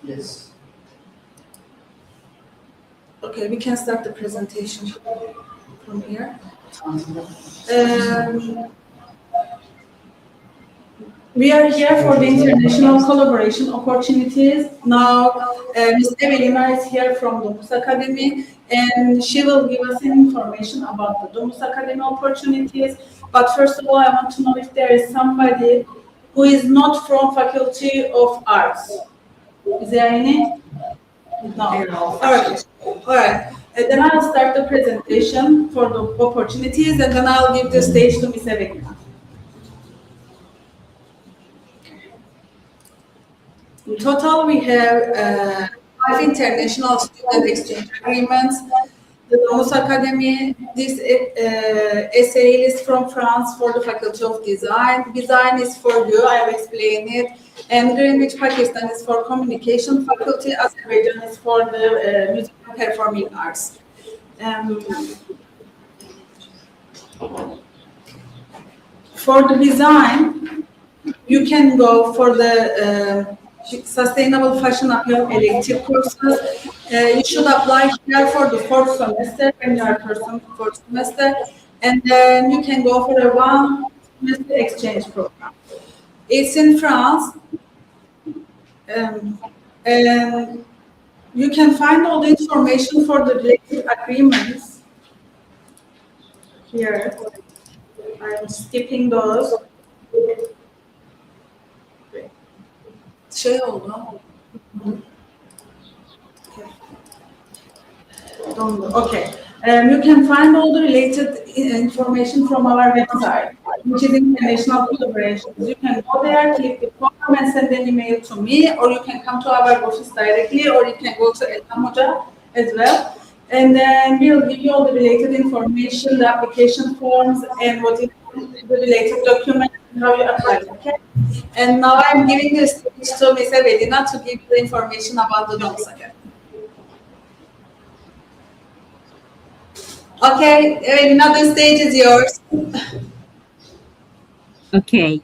Yes. Okay, we can start the presentation from here. We are here for the international collaboration opportunities. Now, Ms. Evelina is here from Domus Academy, and she will give us information about the Domus Academy opportunities. But first of all, I want to know if there is somebody who is not from Faculty of Arts. Is there any? No. All right. All right. Then I'll start the presentation for the opportunities, and then I'll give the stage to Ms. Evelina. In total, we have 5 international student exchange agreements. The Domus Academy, this essay is from France for the Faculty of Design. Design is for you, I will explain it. And Greenwich, Pakistan is for Communication Faculty. Azerbaijan is for the Music and Performing Arts. For the design, you can go for the Sustainable Fashion Apparel elective courses. You should apply here for the 4th semester when you are 4th semester, and then you can go for a 1 semester exchange program. It's in France, and you can find all the information for the related agreements here. I'm skipping those. Şey oldu. Okay. You can find all the related information from our website, which is international collaborations. You can go there, click the form, and send an email to me, or you can come to our office directly, or you can go to Evelina as well. And then we'll give you all the related information, the application forms, and what is the related documents, and how you apply. Okay. And now I'm giving the stage to Ms. Evelina to give you the information about the Domus Academy. Okay, Evelina, the stage is yours. Okay,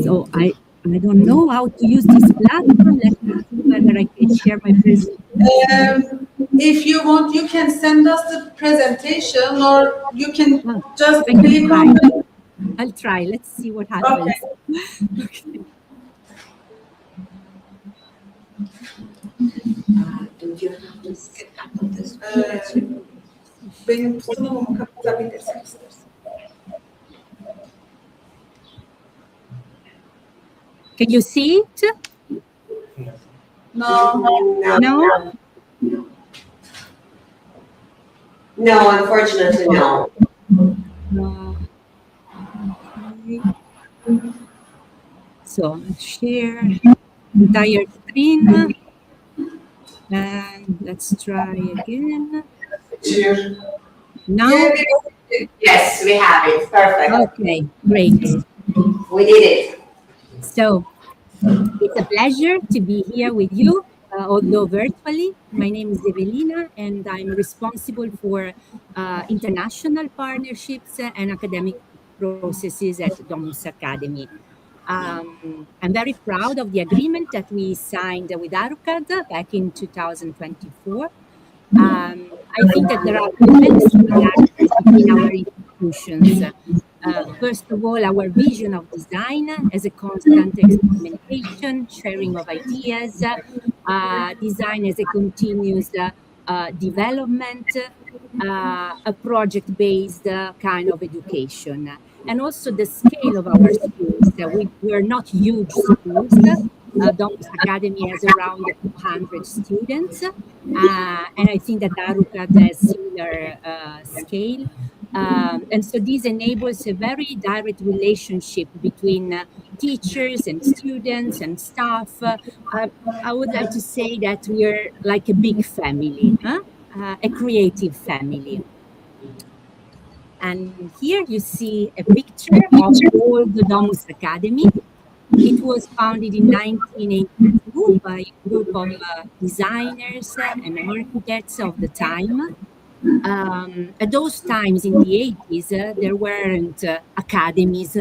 so I don't know how to use this platform. Let me see whether I can share my presentation. If you want, you can send us the presentation, or you can just click on the... I'll try. Let's see what happens. Okay. Benim sunumumu kapatabilirsiniz. Can you see it? No. No? No, unfortunately, no. No. So share entire screen, and let's try again. Now? Yes, we have it. Perfect. Okay, great. We did it. So it's a pleasure to be here with you, although virtually. My name is Evelina, and I'm responsible for international partnerships and academic processes at Domus Academy. I'm very proud of the agreement that we signed with ARUCAD back in 2024. I think that there are tremendous similarities between our institutions. First of all, our vision of design as a constant experimentation, sharing of ideas, design as a continuous development, a project-based kind of education. And also the scale of our schools. We are not huge schools. Domus Academy has around 200 students, and I think that ARUCAD has similar scale. And so this enables a very direct relationship between teachers and students and staff. I would like to say that we're like a big family, a creative family. And here you see a picture of all the Domus Academy. It was founded in 1982 by a group of designers and architects of the time. At those times in the 80s, there weren't academies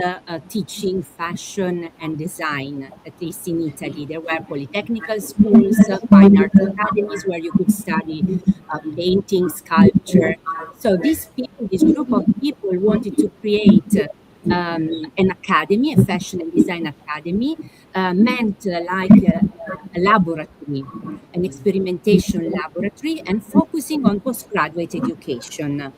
teaching fashion and design, at least in Italy. There were polytechnical schools, fine arts academies where you could study painting, sculpture. So this group of people wanted to create an academy, a fashion and design academy, meant like a laboratory, an experimentation laboratory, and focusing on postgraduate education.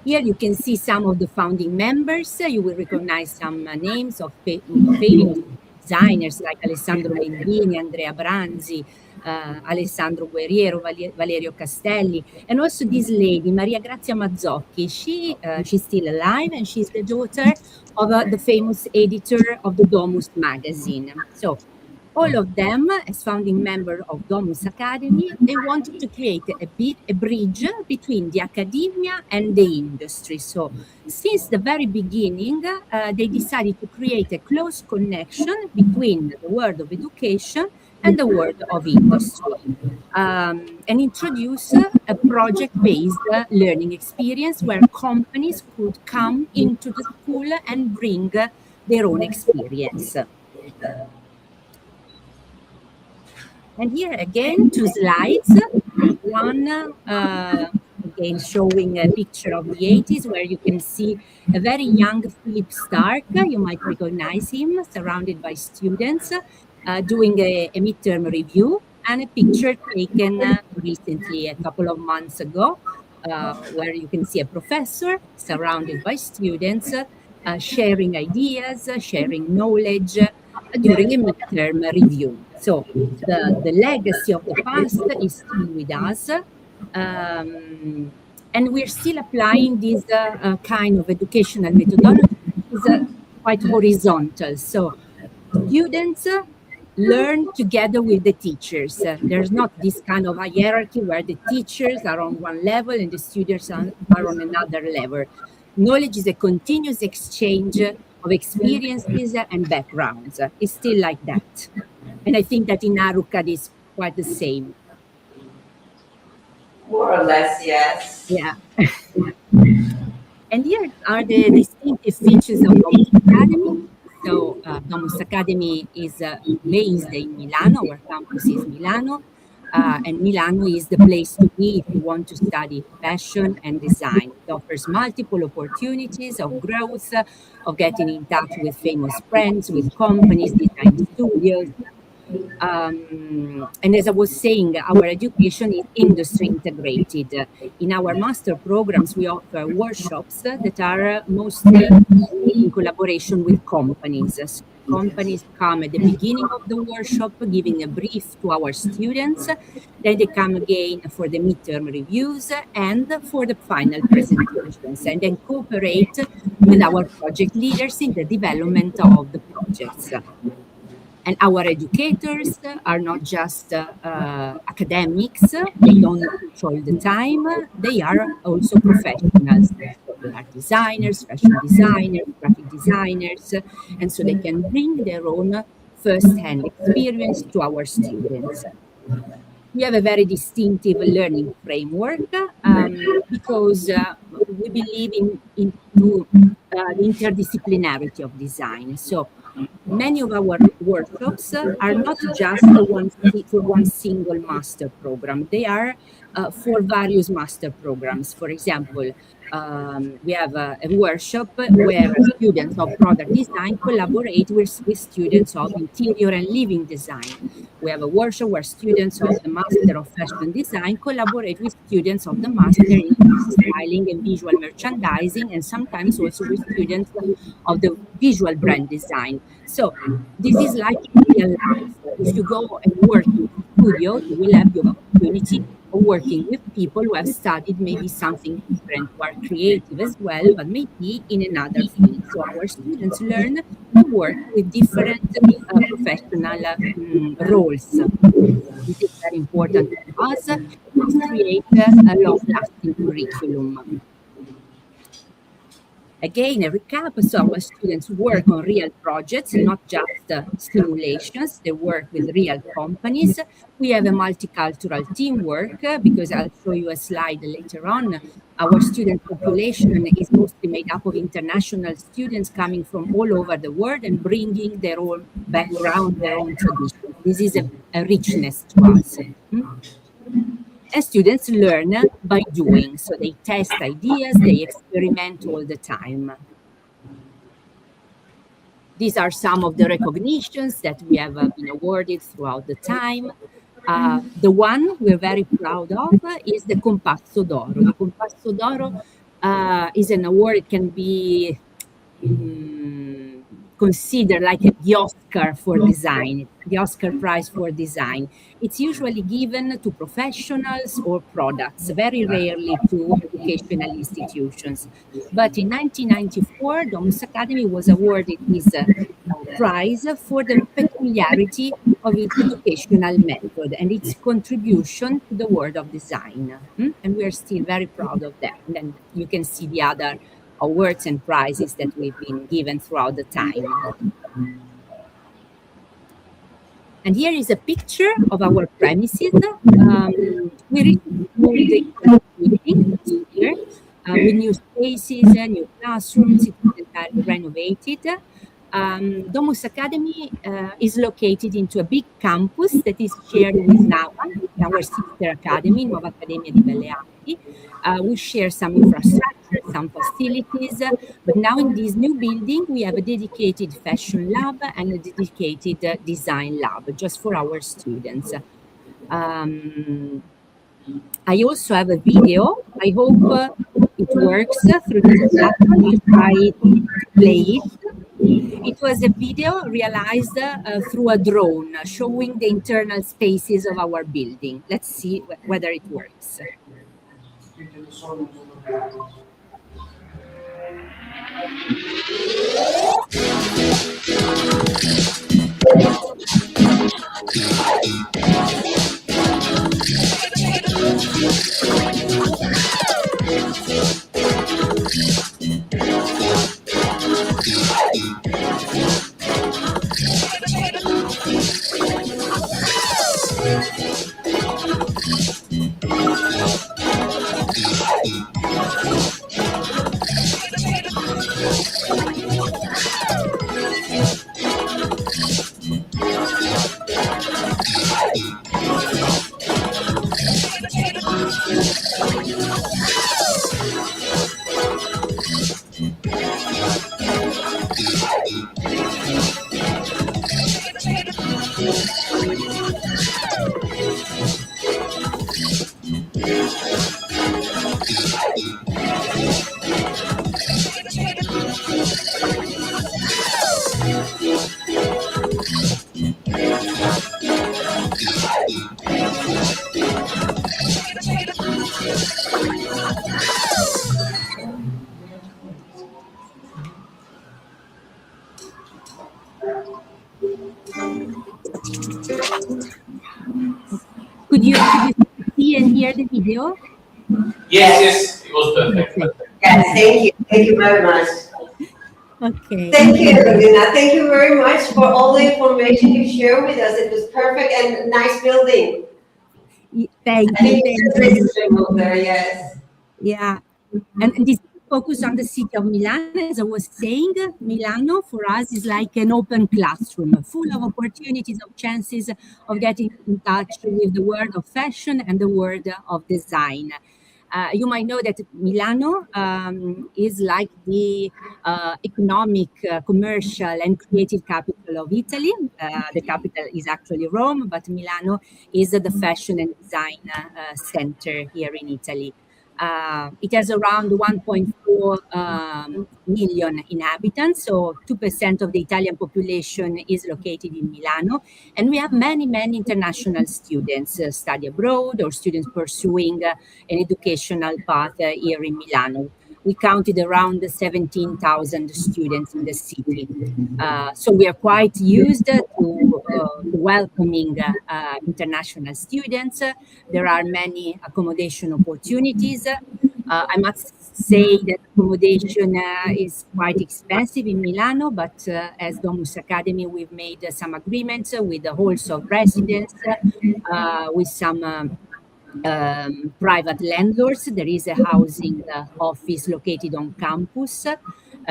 Here you can see some of the founding members. You will recognize some names of famous designers like Alessandro Mendini, Andrea Branzi, Alessandro Guerriero, Valerio Castelli, and also this lady, Maria Grazia Mazzocchi. She's still alive, and she's the daughter of the famous editor of the Domus magazine. So all of them, as founding member of Domus Academy, they wanted to create a bridge between the academia and the industry. So since the very beginning, they decided to create a close connection between the world of education and the world of industry, and introduce a project-based learning experience where companies could come into the school and bring their own experience. And here again, two slides. One again showing a picture of the 80s where you can see a very young Philip Stark. You might recognize him, surrounded by students, doing a midterm review, and a picture taken recently, a couple of months ago, where you can see a professor surrounded by students, sharing ideas, sharing knowledge during a midterm review. So the legacy of the past is still with us, and we're still applying this kind of educational methodology. Is quite horizontal. So students learn together with the teachers. There's not this kind of hierarchy where the teachers are on one level and the students are on another level. Knowledge is a continuous exchange of experiences and backgrounds. It's still like that. And I think that in ARUCAD is quite the same. More or less, yes. Yeah. And here are the distinctive features of Domus Academy. So Domus Academy is based in Milano. Our campus is Milano. And Milano is the place to be if you want to study fashion and design. It offers multiple opportunities of growth, of getting in touch with famous brands, with companies, design studios. And as I was saying, our education is industry integrated. In our master programs, we offer workshops that are mostly in collaboration with companies. So companies come at the beginning of the workshop, giving a brief to our students. Then they come again for the midterm reviews and for the final presentations, and then cooperate with our project leaders in the development of the projects. And our educators are not just academics. They don't teach all the time. They are also professionals. They are designers, fashion designers, graphic designers, and so they can bring their own first-hand experience to our students. We have a very distinctive learning framework because we believe in the interdisciplinarity of design. So many of our workshops are not just for one single master program. They are for various master programs. For example, we have a workshop where students of product design collaborate with students of interior and living design. We have a workshop where students of the Master of Fashion Design collaborate with students of the Master in Styling and Visual Merchandising, and sometimes also with students of the Visual Brand Design. So this is like real life. If you go and work in a studio, you will have the opportunity of working with people who have studied maybe something different, who are creative as well, but maybe in another field. So our students learn to work with different professional roles. This is very important to us to create a long-lasting curriculum. Again, a recap. So our students work on real projects, not just simulations. They work with real companies. We have a multicultural teamwork because I'll show you a slide later on. Our student population is mostly made up of international students coming from all over the world and bringing their own background, their own tradition. This is a richness to us. And students learn by doing. So they test ideas, they experiment all the time. These are some of the recognitions that we have been awarded throughout the time. The one we're very proud of is the Compasso d'Oro. The Compasso d'Oro is an award. It can be considered like the Oscar for design, the Oscar Prize for design. It's usually given to professionals or products, very rarely to educational institutions. But in 1994, Domus Academy was awarded this prize for the peculiarity of its educational method and its contribution to the world of design. And we're still very proud of that. And then you can see the other awards and prizes that we've been given throughout the time. And here is a picture of our premises. We recently moved the meeting here with new spaces, new classrooms. It was entirely renovated. Domus Academy is located into a big campus that is shared with NAVA, our sister academy, Nuova Accademia di Belle Arti. We share some infrastructure, some facilities, but now in this new building, we have a dedicated fashion lab and a dedicated design lab just for our students. I also have a video. I hope it works through this platform. We'll try to play it. It was a video realized through a drone showing the internal spaces of our building. Let's see whether it works. Could you see and hear the video? Yes, it was perfect. Yes, thank you. Thank you very much. Okay. Thank you, Evelina. Thank you very much for all the information you shared with us. It was perfect and nice building. Thank I think you. it's a great stream over there, yes. Yeah. And this focus on the city of Milan, as I was saying, Milano for us is like an open classroom, full of opportunities, of chances of getting in touch with the world of fashion and the world of design. You might know that Milano is like the economic, commercial, and creative capital of Italy. The capital is actually Rome, but Milano is the fashion and design center here in Italy. It has around 1.4 million inhabitants, so 2% of the Italian population is located in Milano. And we have many, many international students study abroad or students pursuing an educational path here in Milano. We counted around 17,000 students in the city. So we are quite used to welcoming international students. There are many accommodation opportunities. I must say that accommodation is quite expensive in Milano, but as Domus Academy, we've made some agreements with the halls of residence, with some private landlords. There is a housing office located on campus.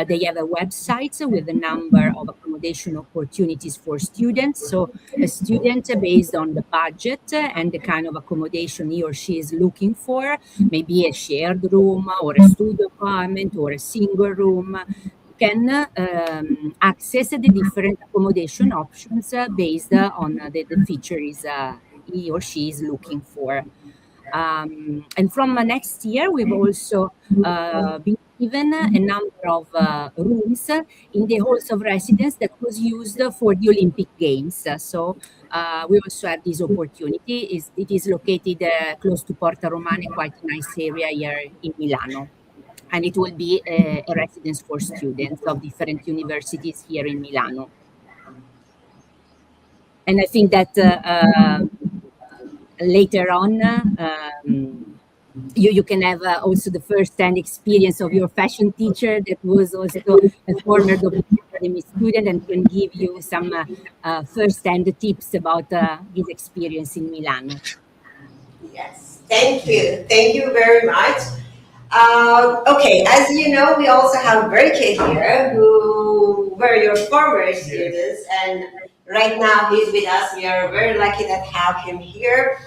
They have a website with a number of accommodation opportunities for students. So a student, based on the budget and the kind of accommodation he or she is looking for, maybe a shared room or a studio apartment or a single room, can access the different accommodation options based on the features he or she is looking for. And from next year, we've also been given a number of rooms in the halls of residence that was used for the Olympic Games. So we also have this opportunity. It is located close to Porta Romana, quite a nice area here in Milano. And it will be a residence for students of different universities here in Milano. And I think that later on, you can have also the first-hand experience of your fashion teacher that was also a former Domus Academy student and can give you some first-hand tips about his experience in Milano. Yes, thank you. Thank you very much. Okay, as you know, we also have Berke here, who were your former students, and right now he's with us. We are very lucky to have him here.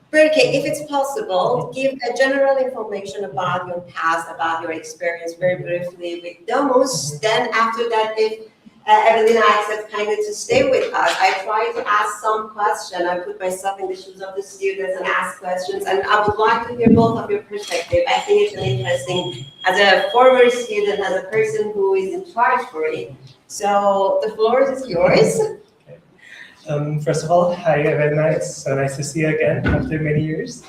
Berke, if it's possible, give a general information about your past, about your experience very briefly with Domus. Then after that, if Evelina accepts kindly to stay with us, I try to ask some questions. I put myself in the shoes of the students and ask questions, and I would like to hear both of your perspective. I think it's really interesting as a former student, as a person who is in charge for it. So the floor is yours. First of all, hi Evelina, it's so nice to see you again after many years.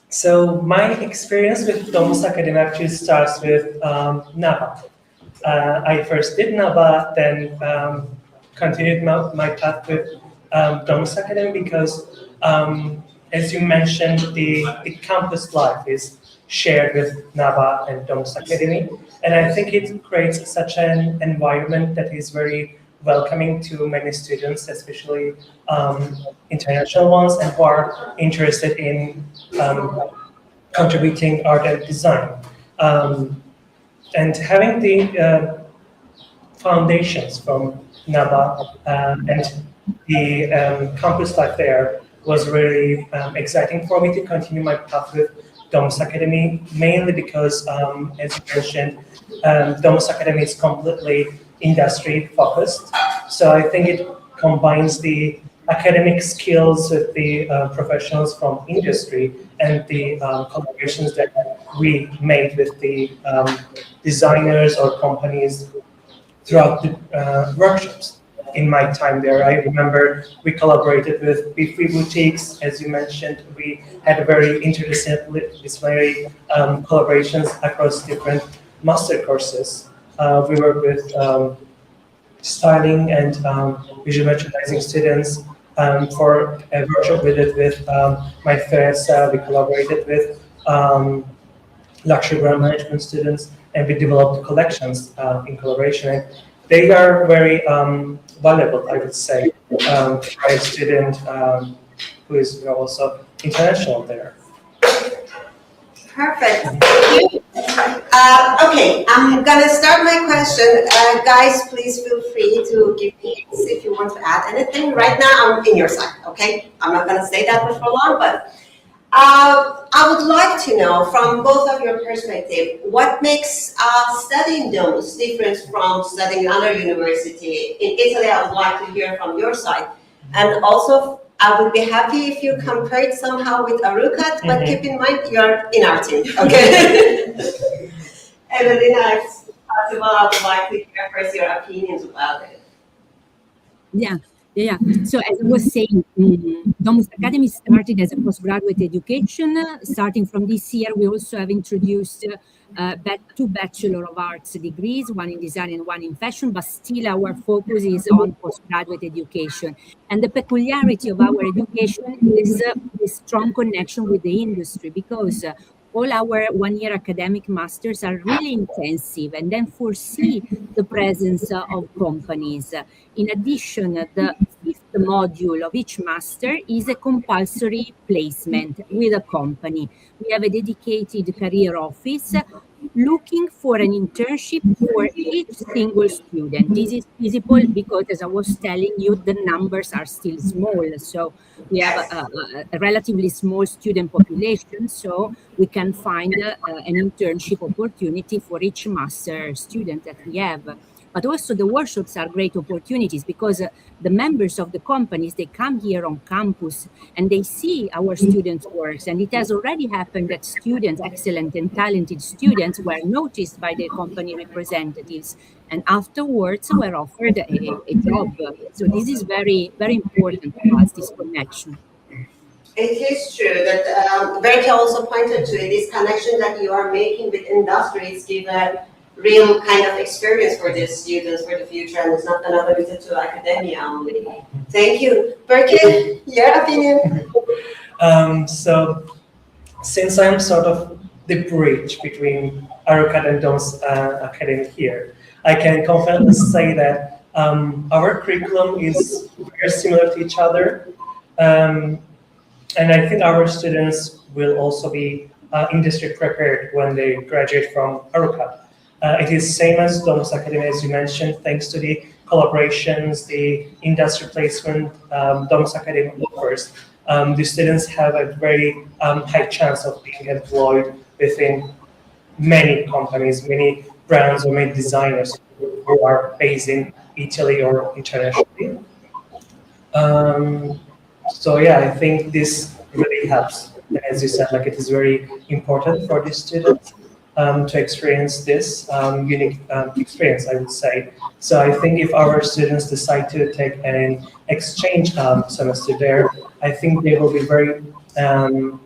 So my experience with Domus Academy actually starts with NABA. I first did NABA, then continued my path with Domus Academy because, as you mentioned, the campus life is shared with NABA and Domus Academy, and I think it creates such an environment that is very welcoming to many students, especially international ones, and who are interested in contributing art and design. And having the foundations from NABA and the campus life there was really exciting for me to continue my path with Domus Academy, mainly because, as you mentioned, Domus Academy is completely industry focused. So I think it combines the academic skills with the professionals from industry and the collaborations that we made with the designers or companies throughout the workshops. In my time there, I remember we collaborated with Free Boutiques, as you mentioned. We had very interdisciplinary collaborations across different master courses. We worked with styling and visual merchandising students. For a workshop we did with my first, we collaborated with luxury brand management students, and we developed collections in collaboration. And they are very valuable, I would say, for a student who is also international there. Perfect. Thank you. Okay, I'm gonna start my question. Guys, please feel free to give me hints if you want to add anything. Right now, I'm in your side, okay? I'm not gonna say that for long, but I would like to know from both of your perspective, what makes studying Domus different from studying another university? In Italy, I would like to hear from your side. And also, I would be happy if you compare it somehow with ARUCAD, but keep in mind you're in our team, okay? Evelina, if possible, I would like to hear first your opinions about it. Yeah. Yeah. So as I was saying, Domus Academy started as a postgraduate education. Starting from this year, we also have introduced two Bachelor of Arts degrees, one in design and one in fashion, but still our focus is on postgraduate education. And the peculiarity of our education is a strong connection with the industry, because all our one-year academic masters are really intensive and then foresee the presence of companies. In addition, the fifth module of each master is a compulsory placement with a company. We have a dedicated career office looking for an internship for each single student. This is feasible because, as I was telling you, the numbers are still small. So we have a relatively small student population, so we can find an internship opportunity for each master student that we have. But also the workshops are great opportunities because the members of the companies, they come here on campus and they see our students' works. And it has already happened that students, excellent and talented students, were noticed by their company representatives and afterwards were offered a job. So this is very, very important for us, this connection. It is true that Berke also pointed to this connection that you are making with industries give a real kind of experience for these students for the future, and it's not limited to academia only. Thank you. Berke, your opinion? So since I'm sort of the bridge between ARUCAD and Domus Academy here, I can confidently say that our curriculum is very similar to each other. And I think our students will also be industry prepared when they graduate from ARUCAD. It is same as Domus Academy, as you mentioned, thanks to the collaborations, the industry placement Domus Academy offers. The students have a very high chance of being employed within many companies, many brands or many designers who are based in Italy or internationally. So yeah, I think this really helps. As you said, like it is very important for the students to experience this unique experience, I would say. So I think if our students decide to take an exchange semester there, I think they will be very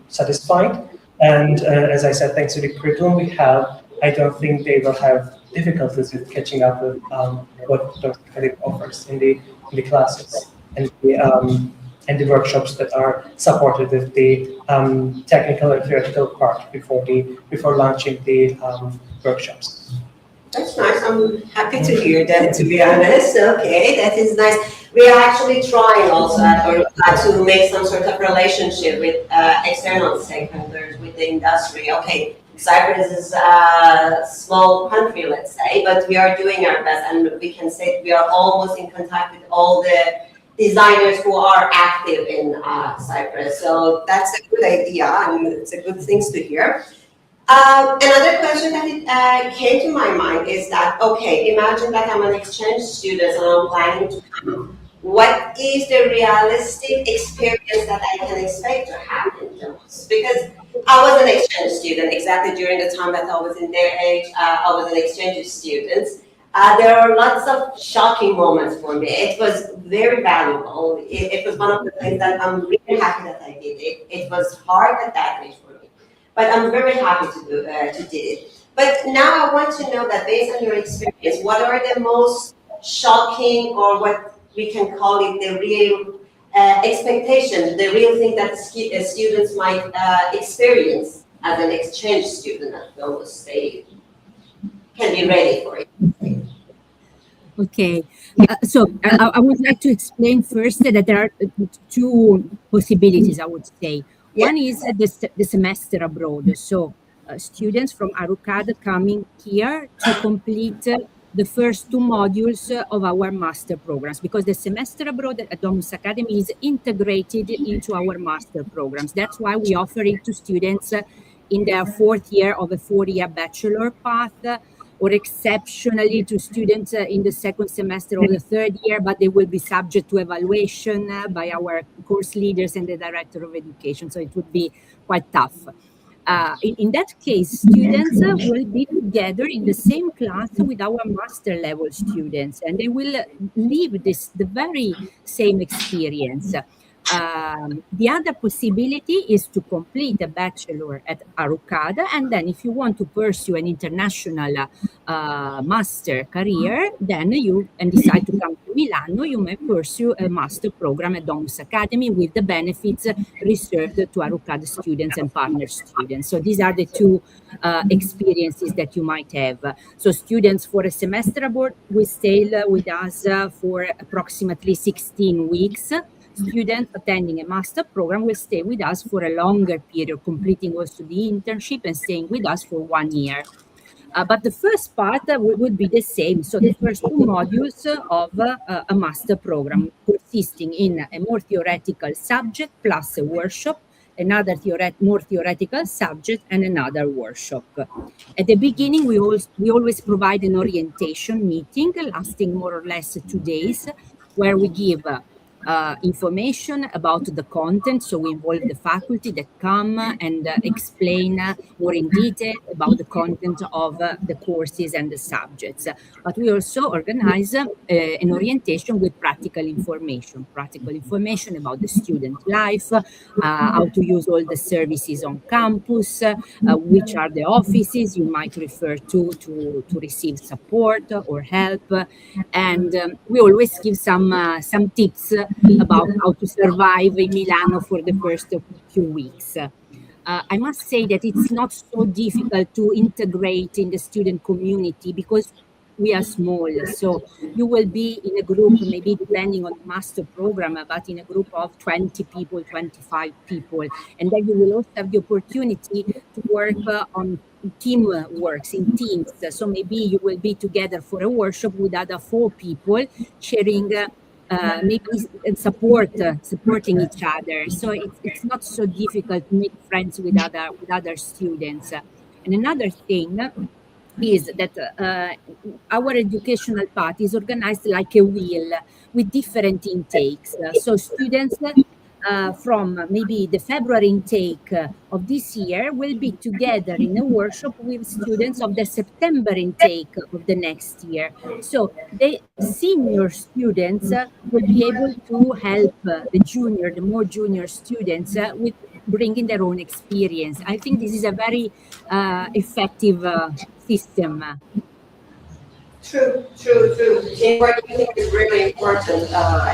satisfied. And as I said, thanks to the curriculum we have, I don't think they will have difficulties with catching up with what Domus Academy offers in the classes and the workshops that are supported with the technical and theoretical part before launching the workshops. That's nice. I'm happy to hear that, to be honest. Okay, that is nice. We are actually trying also to make some sort of relationship with external stakeholders, with the industry. Okay, Cyprus is a small country, let's say, but we are doing our best, and we can say we are almost in contact with all the designers who are active in Cyprus. So that's a good idea, and it's a good thing to hear. Another question that came to my mind is that, okay, imagine that I'm an exchange student and I'm planning to come. What is the realistic experience that I can expect to have in Domus? Because I was an exchange student exactly during the time that I was in their age. I was an exchange student. There are lots of shocking moments for me. It was very valuable. It was one of the things that I'm really happy that I did it. It was hard at that age for me, but I'm very happy to do it. But now I want to know that based on your experience, what are the most shocking, or what we can call it, the real expectations, the real thing that students might experience as an exchange student at Domus? They can be ready for it. Okay, so I would like to explain first that there are two possibilities, I would say. Yeah. One is the semester abroad. So students from ARUCAD coming here to complete the first two modules of our master programs, because the semester abroad at Domus Academy is integrated into our master programs. That's why we offer it to students in their fourth year of a four-year bachelor path, or exceptionally to students in the second semester or the third year, but they will be subject to evaluation by our course leaders and the director of education. So it would be quite tough. In that case, students will be together in the same class with our master level students, and they will live the very same experience. The other possibility is to complete a bachelor at ARUCAD, and then if you want to pursue an international master career, then and decide to come to Milano, you may pursue a master program at Domus Academy with the benefits reserved to ARUCAD students and partner students. So these are the two experiences that you might have. So students for a semester abroad will stay with us for approximately 16 weeks. Students attending a master program will stay with us for a longer period, completing also the internship and staying with us for 1 year. But the first part would be the same. So the first two modules of a master program, consisting in a more theoretical subject plus a workshop, another more theoretical subject, and another workshop. At the beginning, we always provide an orientation meeting lasting more or less 2 days, where we give information about the content. So we involve the faculty that come and explain more in detail about the content of the courses and the subjects. But we also organize an orientation with practical information about the student life, how to use all the services on campus, which are the offices you might refer to receive support or help. And we always give some tips about how to survive in Milano for the first few weeks. I must say that it's not so difficult to integrate in the student community because we are small. So you will be in a group, maybe depending on the master program, but in a group of 20 people, 25 people. And then you will also have the opportunity to work on team works in teams. So maybe you will be together for a workshop with other 4 people sharing maybe supporting each other. So it's not so difficult to make friends with other students. And another thing is that our educational path is organized like a wheel with different intakes. So students from maybe the February intake of this year will be together in a workshop with students of the September intake of the next year. So the senior students will be able to help the more junior students with bringing their own experience. I think this is a very effective system. True. Teamwork, I think, is really important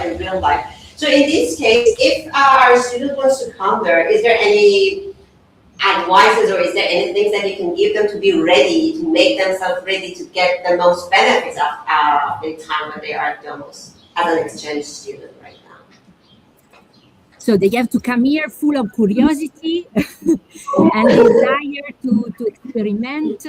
in real life. So in this case, if our student wants to come there, is there any advices or is there any things that you can give them to be ready, to make themselves ready to get the most benefits of the time when they are at Domus as an exchange student right now? So they have to come here full of curiosity and desire to experiment,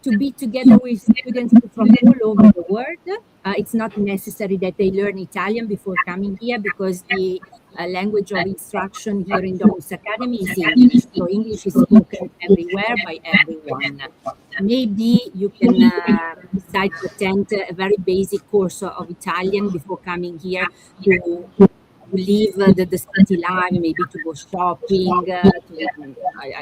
to be together with students from all over the world. It's not necessary that they learn Italian before coming here because the language of instruction here in Domus Academy is English. So English is spoken everywhere by everyone. Maybe you can decide to attend a very basic course of Italian before coming here to live the city life, maybe to go shopping,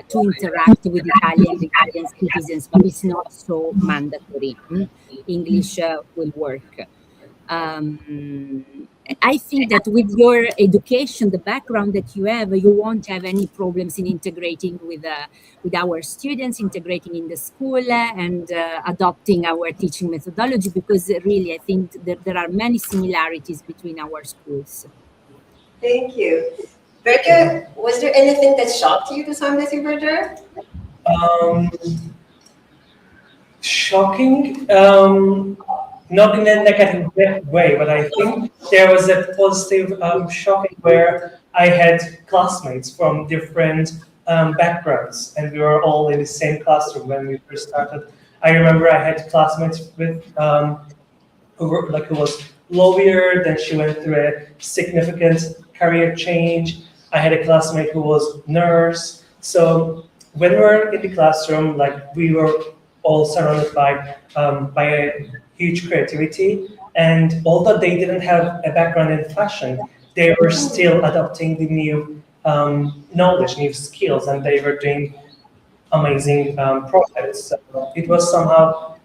to interact with Italian citizens, but it's not so mandatory. English will work. I think that with your education, the background that you have, you won't have any problems in integrating with our students, integrating in the school and adopting our teaching methodology, because really I think there are many similarities between our schools. Thank you. Berke, was there anything that shocked you the time that you were there? Shocking, not in a negative way, but I think there was a positive shocking where I had classmates from different backgrounds, and we were all in the same classroom when we first started. I remember I had classmates with who was lawyer, then she went through a significant career change. I had a classmate who was nurse. So when we were in the classroom, we were all surrounded by a huge creativity. And although they didn't have a background in fashion, they were still adopting the new knowledge, new skills, and they were doing amazing projects. So it was somehow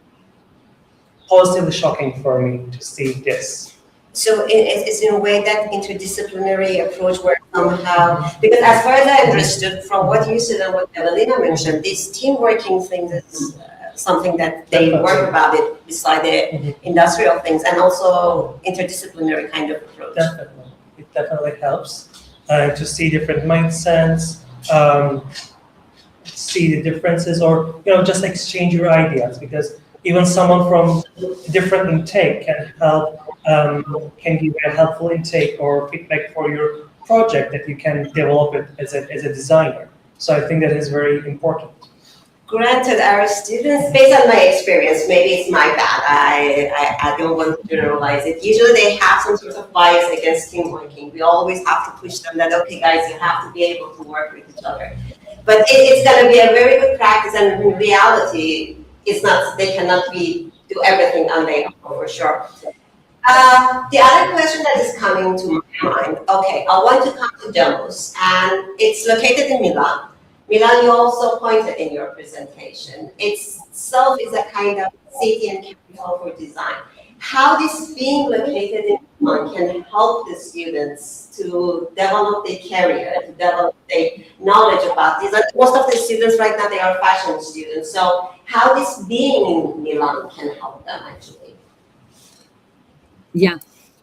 positively shocking for me to see this. So it's in a way that interdisciplinary approach where somehow, because as far as I understood from what you said and what Evelina mentioned, this team working thing is something that they work about it beside the industrial things, and also interdisciplinary kind of approach. Definitely. It definitely helps to see different mindsets, see the differences, or just exchange your ideas, because even someone from different intake can help, can give a helpful intake or feedback for your project that you can develop it as a designer. So I think that is very important. Granted, our students, based on my experience, maybe it's my bad, I don't want to generalize it. Usually they have some sort of bias against team working. We always have to push them that, okay guys, you have to be able to work with each other. But it's going to be a very good practice, and in reality, it's not, they cannot do everything on their own, for sure. The other question that is coming to my mind, okay, I want to come to Domus, and it's located in Milan. Milan, you also pointed in your presentation. Itself is a kind of city and capital for design. How this being located in Milan can help the students to develop their career, to develop their knowledge about design. Most of the students right now, they are fashion students. So how this being in Milan can help them actually? Yeah.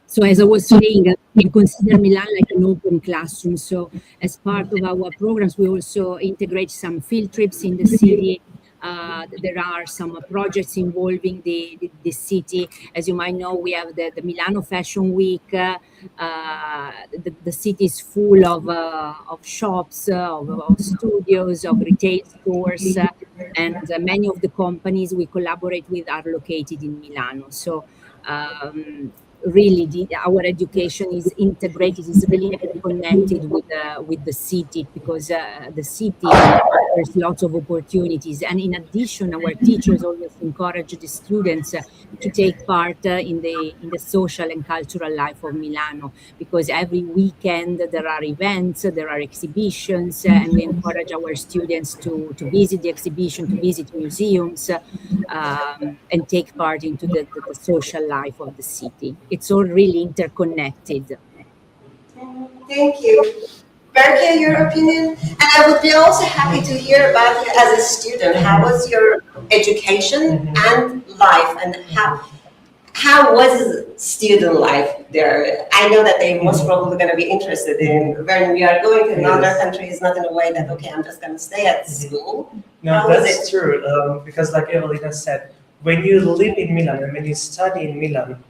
So as I was saying, we consider Milan like an open classroom. So as part of our programs, we also integrate some field trips in the city. There are some projects involving the city. As you might know, we have the Milano Fashion Week. The city is full of shops, of studios, of retail stores, and many of the companies we collaborate with are located in Milano. So really, our education is integrated, is really connected with the city, because the city offers lots of opportunities. And in addition, our teachers always encourage the students to take part in the social and cultural life of Milano, because every weekend there are events, there are exhibitions, and we encourage our students to visit the exhibition, to visit museums, and take part into the social life of the city. It's all really interconnected. Thank you. Berke, your opinion? And I would be also happy to hear about you as a student. How was your education and life, and how was student life there? I know that they're most probably going to be interested in when we are going to another country. It's not in a way that, okay, I'm just going to stay at school. No, that's true. Because like Evelina said, when you live in Milan and when you study in Milan,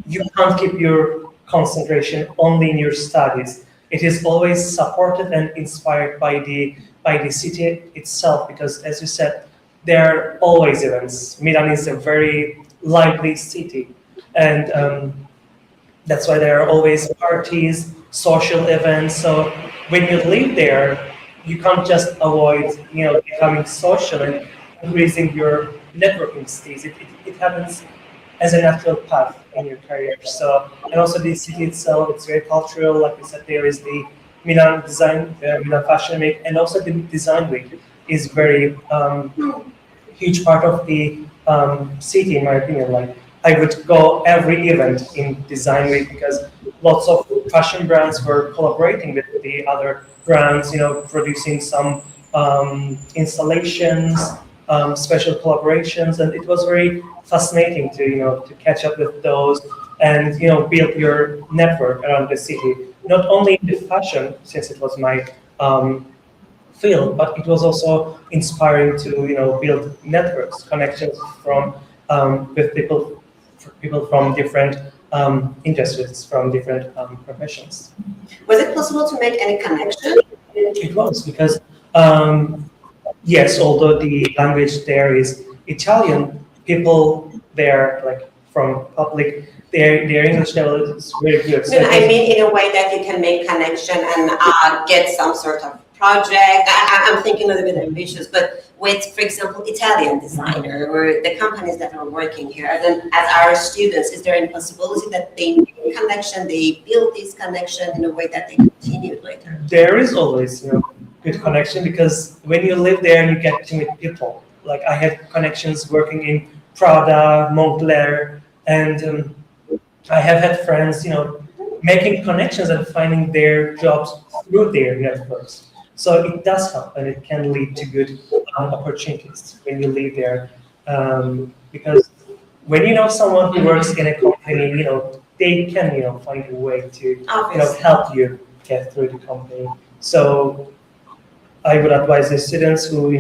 you can't keep your concentration only in your studies. It is always supported and inspired by the city itself, because as you said, there are always events. Milan is a very lively city, and that's why there are always parties, social events. So when you live there, you can't just avoid becoming social and increasing your networking skills. It happens as a natural path in your career. So, and also the city itself, it's very cultural. Like I said, there is the Milan Fashion Week, and also the Design Week is very huge part of the city, in my opinion. Like I would go every event in Design Week, because lots of fashion brands were collaborating with the other brands, producing some installations, special collaborations, and it was very fascinating to catch up with those and build your network around the city. Not only in the fashion, since it was my field, but it was also inspiring to build networks, connections from with people from different industries, from different professions. Was it possible to make any connection? It was, because yes, although the language there is Italian, people there, like from public, their English level is very good. So I mean, in a way that you can make connection and get some sort of project. I'm thinking a little bit ambitious, but with, for example, Italian designer or the companies that are working here, then as our students, is there any possibility that they make a connection, they build this connection in a way that they continue later? There is always, good connection, because when you live there and you get to meet people, like I had connections working in Prada, Moncler, and I have had friends, making connections and finding their jobs through their networks. So it does help, and it can lead to good opportunities when you live there, because when you know someone who works in a company, they can, find a way to, help you get through the company. So I would advise the students who,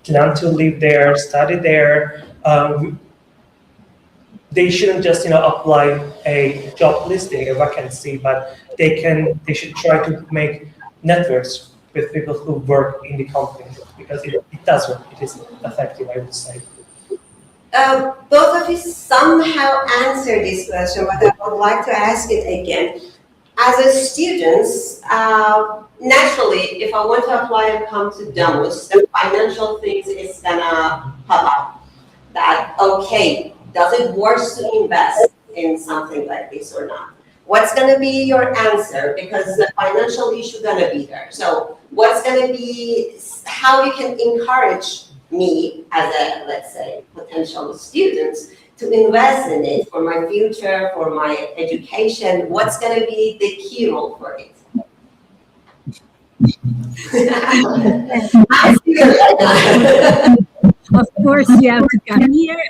plan to live there, study there, they shouldn't just, apply a job listing, a vacancy, but they should try to make networks with people who work in the company, because it does work. It is effective, I would say. Both of you somehow answered this question, but I would like to ask it again. As a student, naturally, if I want to apply and come to Domus, the financial things is gonna pop up. That, okay, does it worth to invest in something like this or not? What's gonna be your answer? Because the financial issue gonna be there. So what's gonna be, how you can encourage me as a, let's say, potential student to invest in it for my future, for my education? What's going to be the key role for it? I'm serious right now. Of course, you have to come here.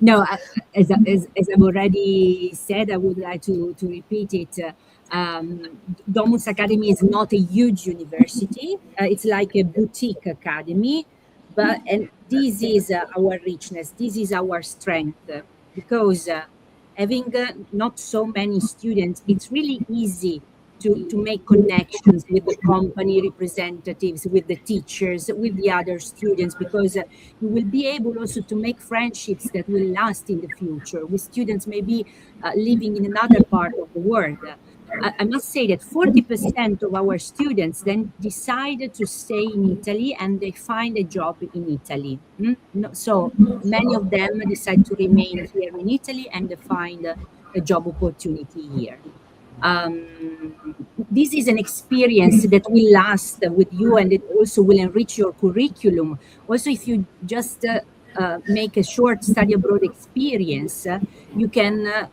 No, as I've already said, I would like to repeat it. Domus Academy is not a huge university. It's like a boutique academy, and this is our richness. This is our strength, because having not so many students, it's really easy to make connections with the company representatives, with the teachers, with the other students, because you will be able also to make friendships that will last in the future with students maybe living in another part of the world. I must say that 40% of our students then decide to stay in Italy and they find a job in Italy. So many of them decide to remain here in Italy and they find a job opportunity here. This is an experience that will last with you, and it also will enrich your curriculum. Also, if you just make a short study abroad experience, you can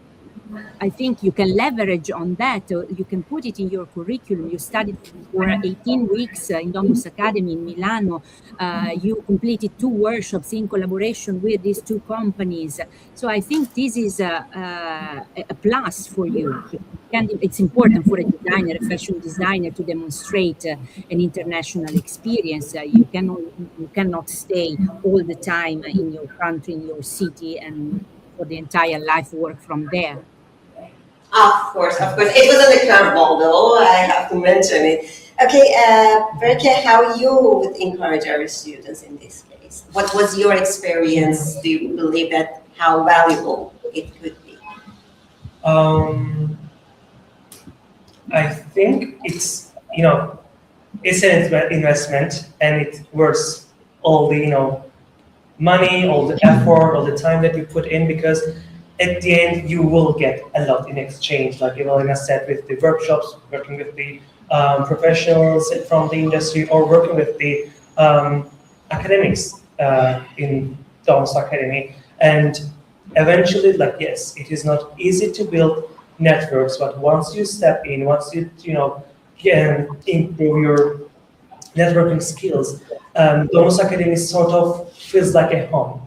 I think you can leverage on that. You can put it in your curriculum. You studied for 18 weeks in Domus Academy in Milano. You completed 2 workshops in collaboration with these 2 companies. So I think this is a plus for you. It's important for a designer, a fashion designer, to demonstrate an international experience. You cannot stay all the time in your country, in your city, and for the entire life work from there. Of course. It was in the curveball, though. I have to mention it. Okay, Berke, how you would encourage our students in this case? What was your experience? Do you believe that how valuable it could be? I think it's it's an investment, and it's worth all the money, all the effort, all the time that you put in, because at the end you will get a lot in exchange, like Evelina said, with the workshops, working with the professionals from the industry, or working with the academics in Domus Academy. And eventually, yes, it is not easy to build networks, but once you step in, once you can improve your networking skills, Domus Academy sort of feels like a home.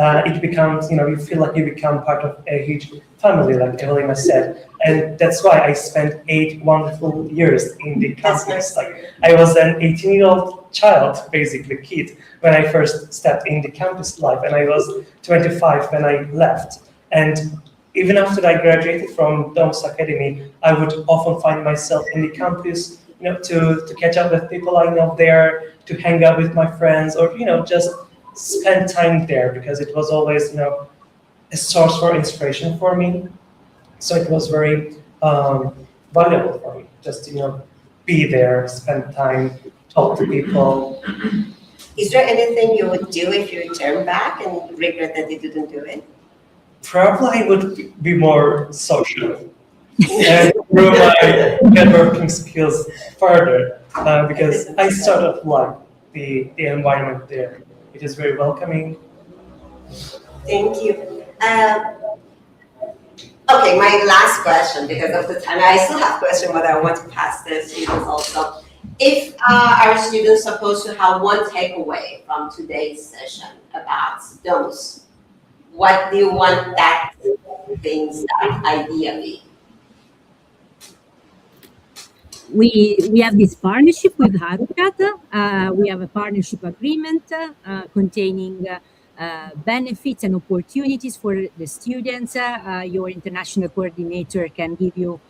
It becomes, you feel like you become part of a huge family, like Evelina said. And that's why I spent 8 wonderful years in the campus. Like, I was an 18-year-old child, basically kid, when I first stepped in the campus life, and I was 25 when I left. And even after I graduated from Domus Academy, I would often find myself in the campus, to catch up with people I know there, to hang out with my friends, or, just spend time there, because it was always, a source for inspiration for me. So it was very valuable for me just to, be there, spend time, talk to people. Is there anything you would do if you return back and regret that you didn't do it? Probably I would be more social and improve my networking skills further. because I sort of like the environment there. It is very welcoming. Thank you. Okay, my last question, because of the time. I still have questions, but I want to pass the students also. If our students supposed to have one takeaway from today's session about Domus, what do you want that things, that idea be? We have this partnership with ARUCAD. We have a partnership agreement containing benefits and opportunities for the students. Your international coordinator can give you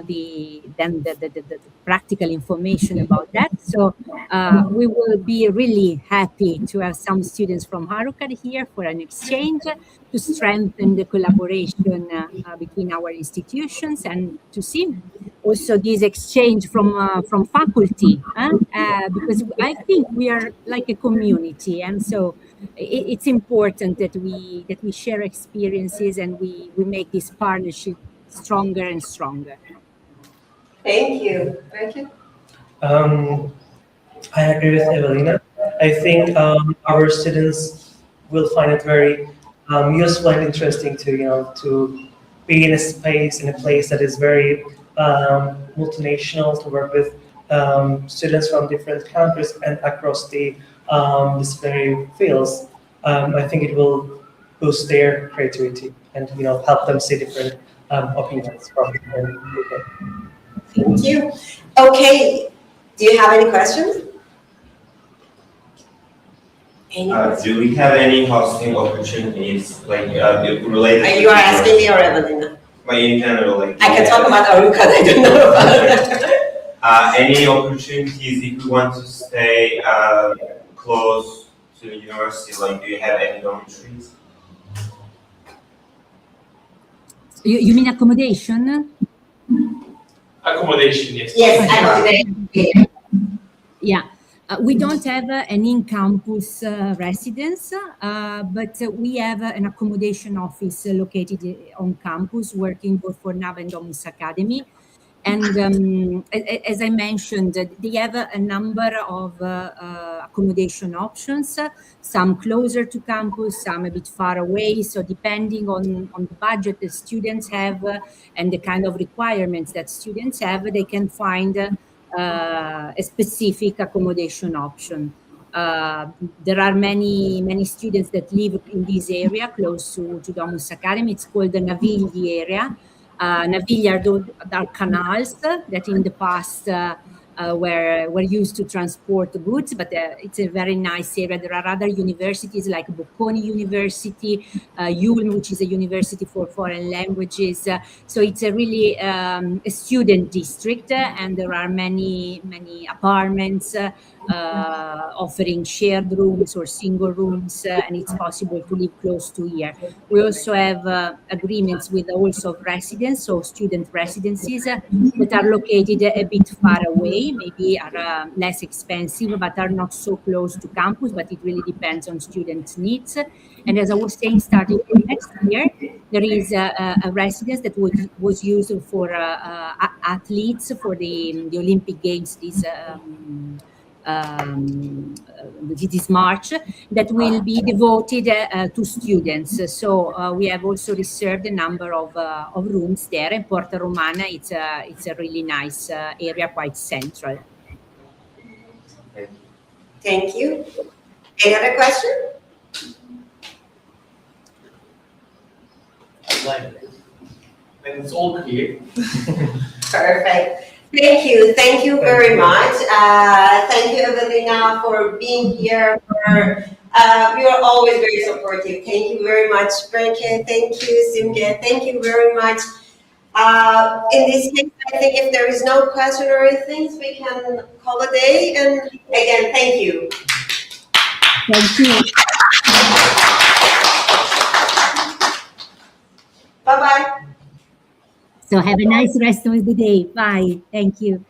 the practical information about that. So we will be really happy to have some students from ARUCAD here for an exchange to strengthen the collaboration between our institutions and to see also this exchange from faculty, because I think we are like a community, and so it's important that we share experiences and we make this partnership stronger and stronger. Thank you. Berke? I agree with Evelina. I think our students will find it very useful and interesting to be in a place that is very multinational, to work with students from different countries and across the disciplinary fields. I think it will boost their creativity and help them see different opinions from different people. Thank you. Okay, do you have any questions? Do we have any hosting opportunities, like related? You are asking me or Evelina? In general, like. I can talk about ARUCAD, I don't know about Any opportunities if we want to stay close to the university? Like, do you have any dormitories? You mean accommodation? Accommodation, yes. Yes, accommodation. Yeah. We don't have an in-campus residence, but we have an accommodation office located on campus, working both for NAB and Domus Academy. And as I mentioned, they have a number of accommodation options, some closer to campus, some a bit far away. So depending on the budget the students have and the kind of requirements that students have, they can find a specific accommodation option. There are many students that live in this area close to Domus Academy. It's called the Navigli area. Navigli are canals that in the past were used to transport goods, but it's a very nice area. There are other universities like Bocconi University, Ulm, which is a university for foreign languages. So it's a really a student district, and there are many apartments offering shared rooms or single rooms, and it's possible to live close to here. We also have agreements with also residents, so student residencies that are located a bit far away, maybe are less expensive, but are not so close to campus, but it really depends on students' needs. And as I was saying, starting from next year, there is a residence that was used for athletes for the Olympic Games this March, that will be devoted to students. So we have also reserved a number of rooms there. In Porta Romana, it's a really nice area, quite central. Thank you. Any other question? Then it's all clear. Perfect. Thank you very much. Thank you, Evelina, for being here. You're always very supportive. Thank you very much, Berke. Thank you, Simge. Thank you very much. In this case, I think if there is no question or anything, we can call a day. And again, thank you. Thank you. Bye-bye. So have a nice rest of the day. Bye. Thank you.